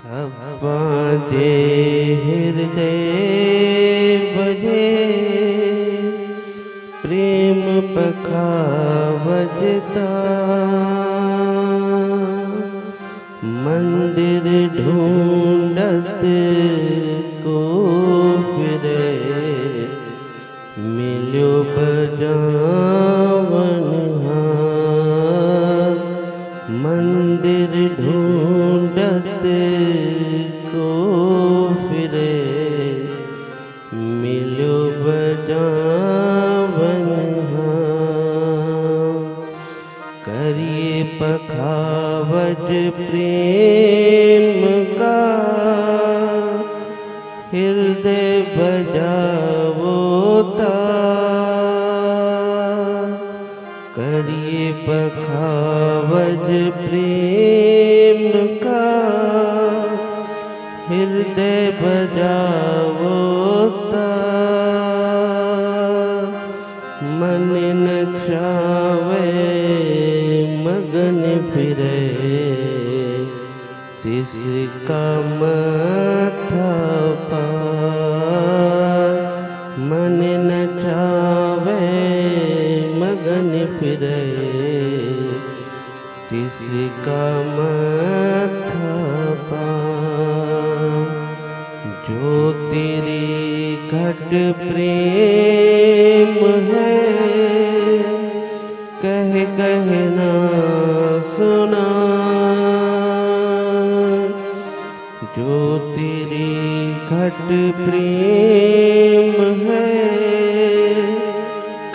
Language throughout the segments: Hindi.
बाजे हृदय बजे प्रेम पखावजता मंदिर ढूंढत को फिरे मिलो बजावन मंदिर ढूंढत को फिरे मिलो बजावन करिए पखावज प्रेम का हृदय बजावोता करिए पखावज प्रेम का हृदय बजावोता मन न चावे मगन फिरे जिसका माथा पार मन न चावे मगन फिरे जिसका माथा पार जो तेरी घट प्रेम है कह कहना सुना जो तेरी घट प्रेम है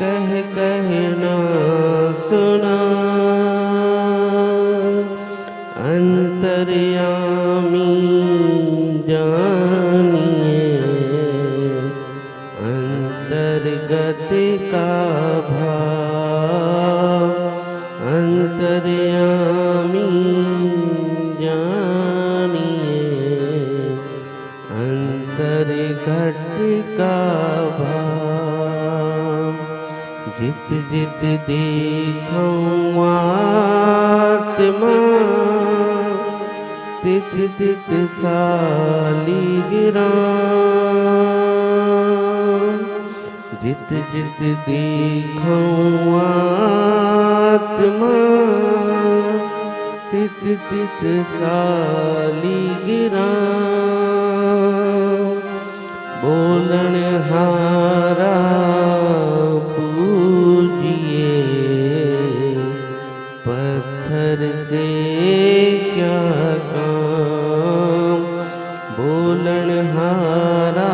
कह कहना सुना अंतर्यामी जानिए अंतर्गत का भाव अंतर्यामी जानिए अंतर्गत का भाव जित जित देखूं आत्मा तित तित सालिग्राम जित जित देखूं आत्मा तित तित सालिग्राम बोलन हारा पूजिए पत्थर से क्या काम बोलन हारा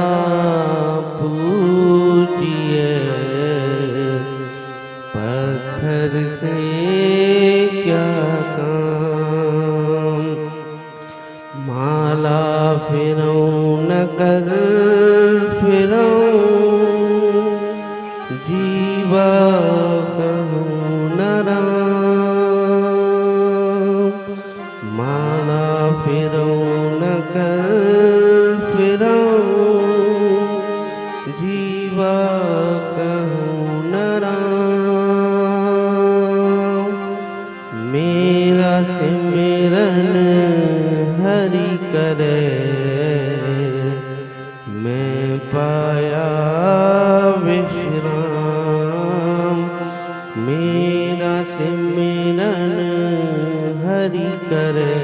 पूजिए पत्थर से क्या काम माला फिरऊं न कर फिरऊं जीवा कहूं न राम माला फिरऊं न कर फिरऊं जीवा कहूं न राम मेरा सिमरन हरि करे मैं पाया विश्राम मेरा सिमरन हरि करे